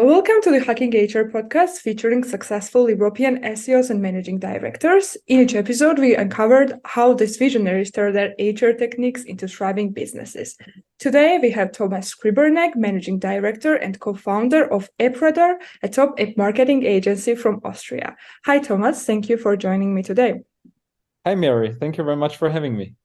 Welcome to the Hacking HR podcast featuring successful European SEOs and managing directors. In each episode, we uncovered how these visionaries turn their HR techniques into thriving businesses. Today, we have Thomas Kriebernegg, managing director and co-founder of AppRadar, a top app marketing agency from Austria. Hi, Thomas. Thank you for joining me today. Hi, Mary. Thank you very much for having me.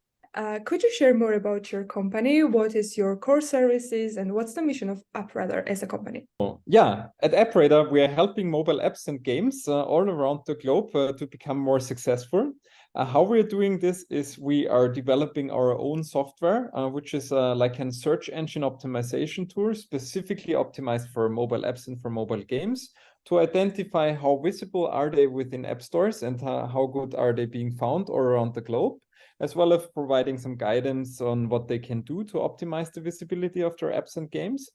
Could you share more about your company? What is your core services and what's the mission of AppRadar as a company? Yeah, at AppRadar, we are helping mobile apps and games all around the globe to become more successful. How we're doing this is we are developing our own software, which is like a search engine optimization tool specifically optimized for mobile apps and for mobile games to identify how visible are they within app stores and how good are they being found all around the globe, as well as providing some guidance on what they can do to optimize the visibility of their apps and games.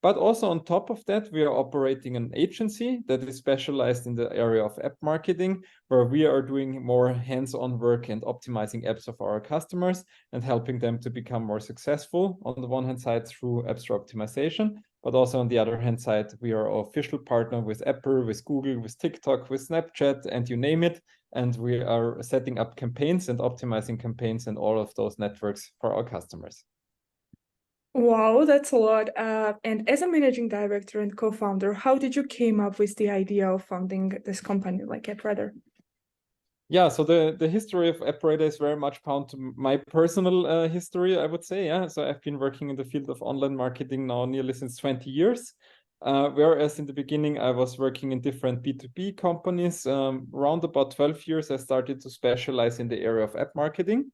But also on top of that, we are operating an agency that is specialized in the area of app marketing, where we are doing more hands-on work and optimizing apps of our customers and helping them to become more successful on the one hand side through app store optimization, but also on the other hand side, we are an official partner with Apple, with Google, with TikTok, with Snapchat, and you name it. And we are setting up campaigns and optimizing campaigns in all of those networks for our customers. Wow, that's a lot. And as a managing director and co-founder, how did you came up with the idea of founding this company like AppRadar? Yeah, so the history of AppRadar is very much bound to my personal history, I would say. Yeah, so I've been working in the field of online marketing now nearly since 20 years. Whereas in the beginning, I was working in different B2B companies. Around about 12 years, I started to specialize in the area of app marketing.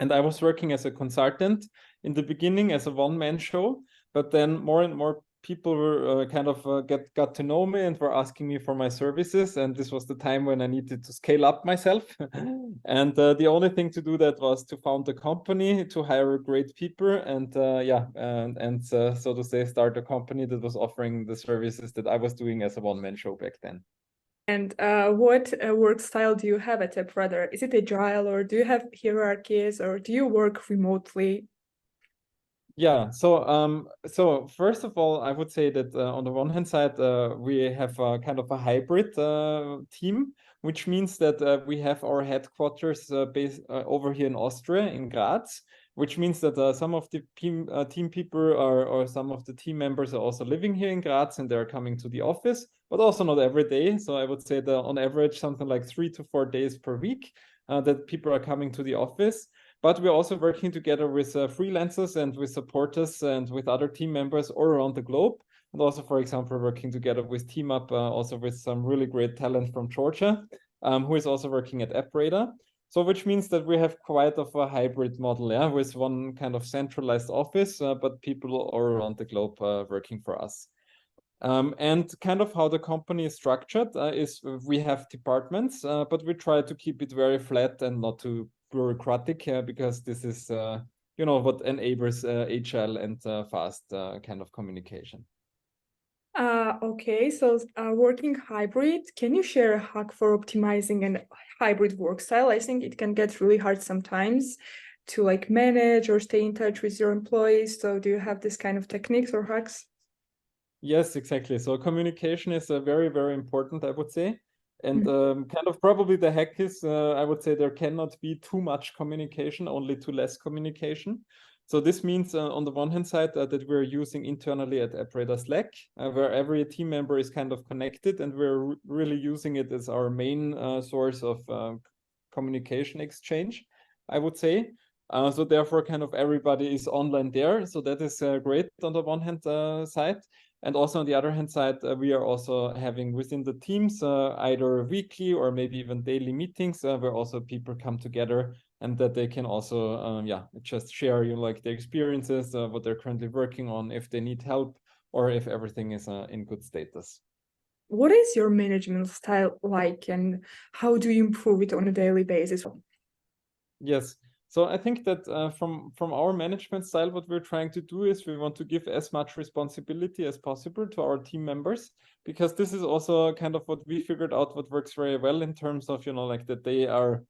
And I was working as a consultant in the beginning as a one-man show, but then more and more people were got to know me and were asking me for my services. And this was the time when I needed to scale up myself. And the only thing to do that was to found a company, to hire great people, and so to say, start a company that was offering the services that I was doing as a one-man show back then. And what work style do you have at AppRadar? Is it agile or do you have hierarchies or do you work remotely? Yeah, so first of all, I would say that on the one hand side, we have a kind of a hybrid team, which means that we have our headquarters based over here in Austria, in Graz, which means that some of the team people or some of the team members are also living here in Graz and they're coming to the office, but also not every day. So I would say that on average, something like 3 to 4 days per week that people are coming to the office. But we're also working together with freelancers and with supporters and with other team members all around the globe. And also, for example, working together with TeamUp, also with some really great talent from Georgia, who is also working at AppRadar. So which means that we have quite of a hybrid model, yeah, with one kind of centralized office, but people all around the globe working for us. And kind of how the company is structured is we have departments, but we try to keep it very flat and not too bureaucratic because this is, what enables agile and fast kind of communication. Okay, so working hybrid, can you share a hack for optimizing a hybrid work style? I think it can get really hard sometimes to like manage or stay in touch with your employees. So do you have this kind of techniques or hacks? Yes, exactly. So communication is very, very important, I would say. And kind of probably the hack is, I would say there cannot be too much communication, only too less communication. So this means on the one hand side that we're using internally at AppRadar Slack, where every team member is kind of connected and we're really using it as our main source of communication exchange, I would say. So therefore kind of everybody is online there. So that is great on the one hand side. And also on the other hand side, we are also having within the teams either weekly or maybe even daily meetings where also people come together and that they can also, just share like their experiences, what they're currently working on, if they need help or if everything is in good status. What is your management style like and how do you improve it on a daily basis? Yes. So I think that from our management style, what we're trying to do is we want to give as much responsibility as possible to our team members, because this is also kind of what we figured out what works very well in terms of, like that they are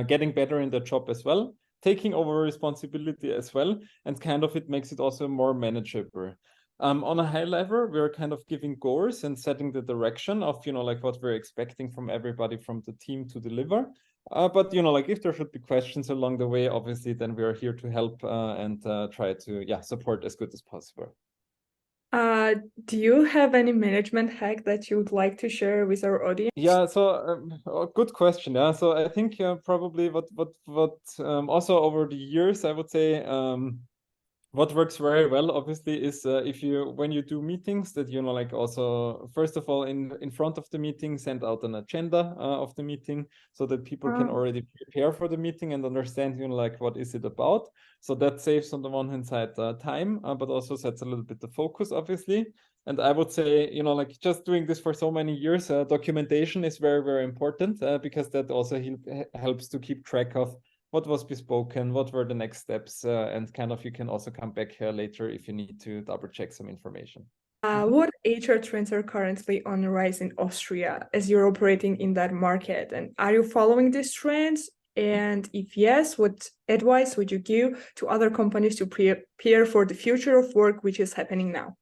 getting better in their job as well, taking over responsibility as well, and kind of it makes it also more manageable. On a high level, we're kind of giving goals and setting the direction of, like what we're expecting from everybody from the team to deliver. But, like if there should be questions along the way, obviously, then we are here to help and try to, support as good as possible. Do you have any management hack that you would like to share with our audience? Yeah, so good question. Yeah, so I think probably what also over the years, I would say what works very well, obviously, is if when you do meetings, that like also first of all in front of the meeting, send out an agenda of the meeting so that people can already prepare for the meeting and understand like what is it about. So that saves on the one hand side time, but also sets a little bit the focus, obviously. And I would say like just doing this for so many years, documentation is very, very important because that also helps to keep track of what was bespoken, what were the next steps, and kind of you can also come back here later if you need to double check some information. What HR trends are currently on the rise in Austria as you're operating in that market? And are you following these trends? And if yes, what advice would you give to other companies to prepare for the future of work, which is happening now?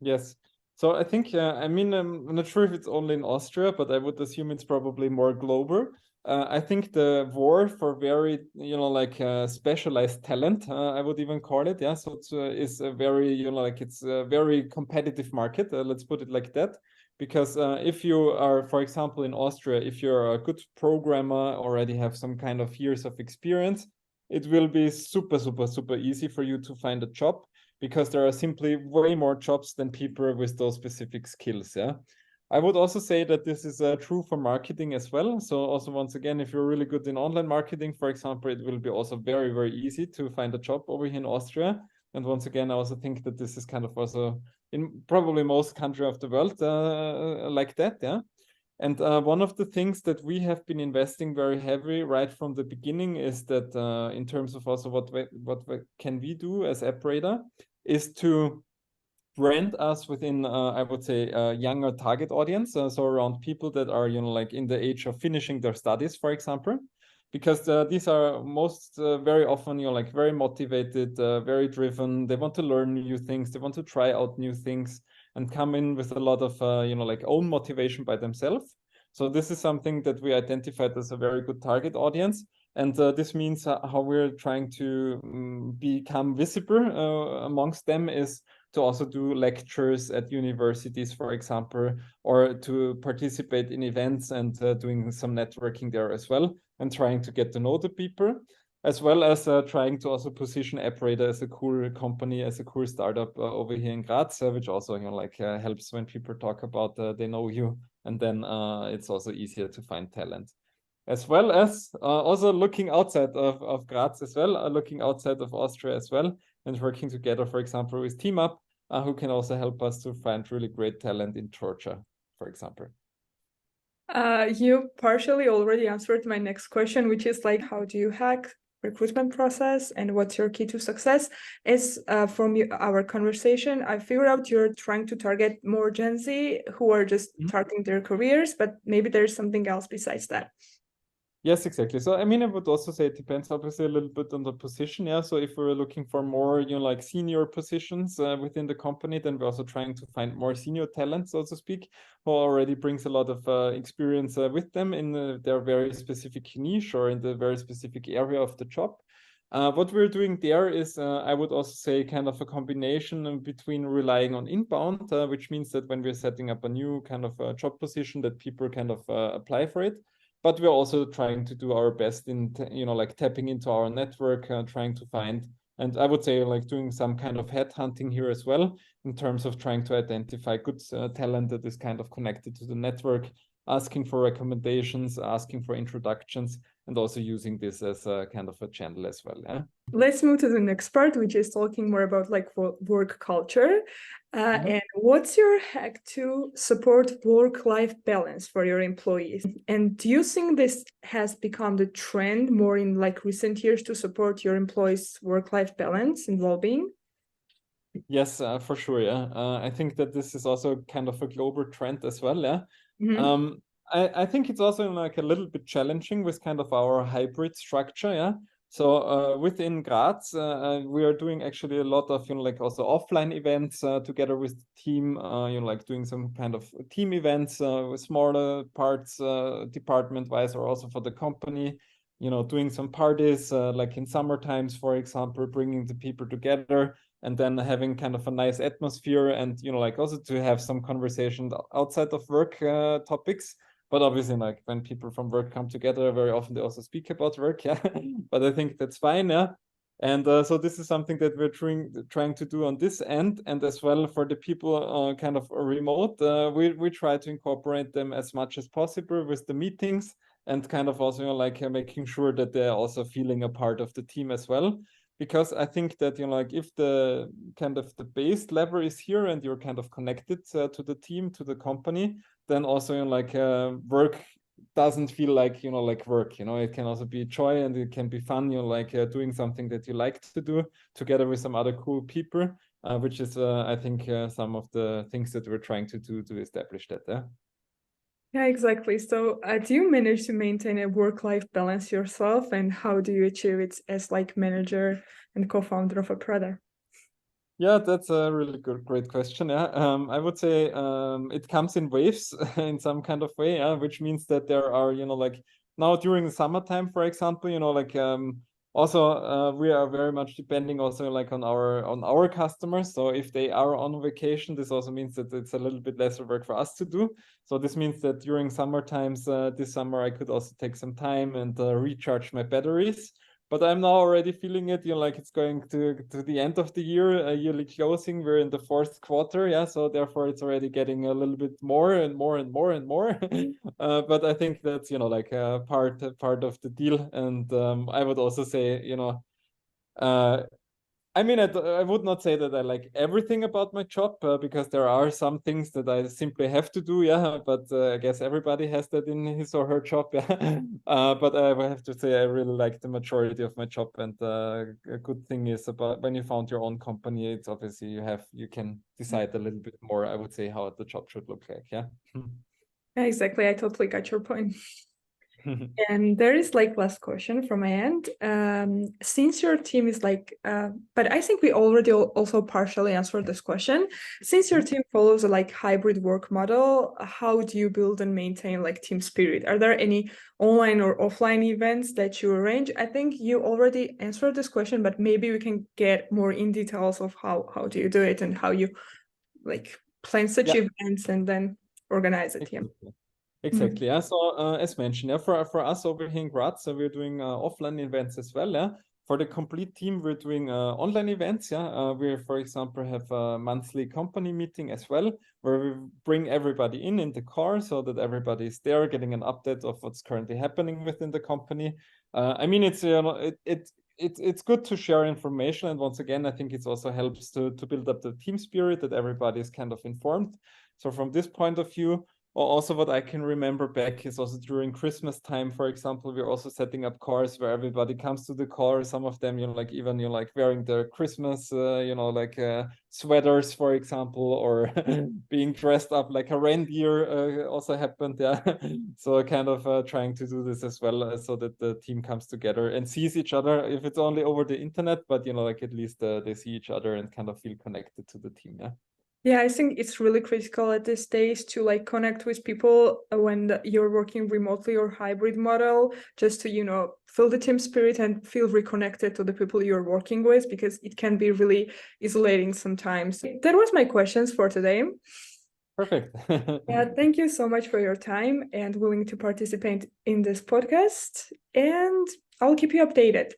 Yes. So I think, I mean, I'm not sure if it's only in Austria, but I would assume it's probably more global. I think the war for very, like specialized talent, I would even call it. Yeah. So it's a very, like it's a very competitive market. Let's put it like that. Because if you are, for example, in Austria, if you're a good programmer, already have some kind of years of experience, it will be super, super, super easy for you to find a job because there are simply way more jobs than people with those specific skills. Yeah. I would also say that this is true for marketing as well. So also, once again, if you're really good in online marketing, for example, it will be also very, very easy to find a job over here in Austria. And once again, I also think that this is kind of also in probably most countries of the world like that. Yeah. And one of the things that we have been investing very heavily right from the beginning is that in terms of also what can we do as operator is to brand us within, I would say, a younger target audience. So around people that are, like in the age of finishing their studies, for example, because these are most very often, like very motivated, very driven. They want to learn new things. They want to try out new things and come in with a lot of, like own motivation by themselves. So this is something that we identified as a very good target audience. And this means how we're trying to become visible amongst them is to also do lectures at universities, for example, or to participate in events and doing some networking there as well, and trying to get to know the people, as well as trying to also position AppRadar as a cool company, as a cool startup over here in Graz, which also like helps when people talk about they know you, and then it's also easier to find talent. As well as also looking outside of Graz as well, looking outside of Austria as well, and working together, for example, with TeamUp, who can also help us to find really great talent in Georgia, for example. You partially already answered my next question, which is like, how do you hack recruitment process and what's your key to success? Is from our conversation, I figured out you're trying to target more Gen Z who are just starting their careers, but maybe there's something else besides that. Yes, exactly. So, I mean, I would also say it depends obviously a little bit on the position. Yeah. So if we're looking for more, like senior positions within the company, then we're also trying to find more senior talent, so to speak, who already brings a lot of experience with them in their very specific niche or in the very specific area of the job. What we're doing there is, I would also say, kind of a combination between relying on inbound, which means that when we're setting up a new kind of job position, that people kind of apply for it. But we're also trying to do our best in, like tapping into our network, trying to find, and I would say like doing some kind of headhunting here as well, in terms of trying to identify good talent that is kind of connected to the network, asking for recommendations, asking for introductions, and also using this as a kind of a channel as well. Yeah. Let's move to the next part, which is talking more about like work culture. And what's your hack to support work-life balance for your employees? And do you think this has become the trend more in like recent years to support your employees' work-life balance and well-being? Yes, for sure. Yeah. I think that this is also kind of a global trend as well. Yeah. I think it's also like a little bit challenging with kind of our hybrid structure. Yeah. So within Graz, we are doing actually a lot of, like also offline events together with the team, like doing some kind of team events with smaller parts, department-wise, or also for the company, doing some parties, like in summer times, for example, bringing the people together and then having kind of a nice atmosphere and, like also to have some conversation outside of work topics. But obviously, like when people from work come together, very often they also speak about work, yeah. But I think that's fine, yeah. And so this is something that we're trying to do on this end, and as well for the people kind of remote, we try to incorporate them as much as possible with the meetings, and kind of also like making sure that they're also feeling a part of the team as well. Because I think that like if the kind of the base level is here and you're kind of connected to the team, to the company, then also like work doesn't feel like like work. It can also be joy and it can be fun. Like doing something that you like to do together with some other cool people, which is I think some of the things that we're trying to do to establish that. Yeah, exactly. So, do you manage to maintain a work-life balance yourself, and how do you achieve it as like manager and co-founder of a product? Yeah, that's a really great question. Yeah, I would say it comes in waves in some kind of way. Yeah, which means that there are, like now during the summertime, for example, like also we are very much depending also like on our customers. So if they are on vacation, this also means that it's a little bit less work for us to do. So this means that during summer times, this summer I could also take some time and recharge my batteries. But I'm now already feeling it, like it's going to the end of the year, yearly closing. We're in the fourth quarter, yeah. So therefore, it's already getting a little bit more and more and more and more. But I think that's like a part of the deal. And I would also say, uh, I mean, I would not say that I like everything about my job because there are some things that I simply have to do, yeah. But I guess everybody has that in his or her job, yeah. But I will have to say I really like the majority of my job, and a good thing is about when you found your own company, it's obviously you can decide a little bit more. I would say how the job should look like, yeah. Yeah, exactly. I totally got your point. And there is like last question from my end. Since your team is like, but I think we already also partially answered this question. Since your team follows a like hybrid work model, how do you build and maintain like team spirit? Are there any online or offline events that you arrange? I think you already answered this question, but maybe we can get more in details of how do you do it and how you like plan such Yeah. events and then organize it. Yeah. Exactly. Yeah. So as mentioned, yeah, for us over here in Graz, so we're doing offline events as well. Yeah. For the complete team, we're doing online events. Yeah. We, for example, have a monthly company meeting as well, where we bring everybody in the car so that everybody is there, getting an update of what's currently happening within the company. I mean, it's it's good to share information, and once again, I think it also helps to build up the team spirit that everybody is kind of informed. So from this point of view. Also, what I can remember back is also during Christmas time, for example, we're also setting up cars where everybody comes to the car. Some of them, like even like wearing their Christmas, like sweaters, for example, or being dressed up like a reindeer also happened. Yeah, so kind of trying to do this as well, so that the team comes together and sees each other. If it's only over the internet, but like at least they see each other and kind of feel connected to the team. Yeah. Yeah, I think it's really critical at this stage to like connect with people when you're working remotely or hybrid model, just to, feel the team spirit and feel reconnected to the people you're working with, because it can be really isolating sometimes. That was my questions for today. Perfect. Yeah, thank you so much for your time and willing to participate in this podcast. And I'll keep you updated.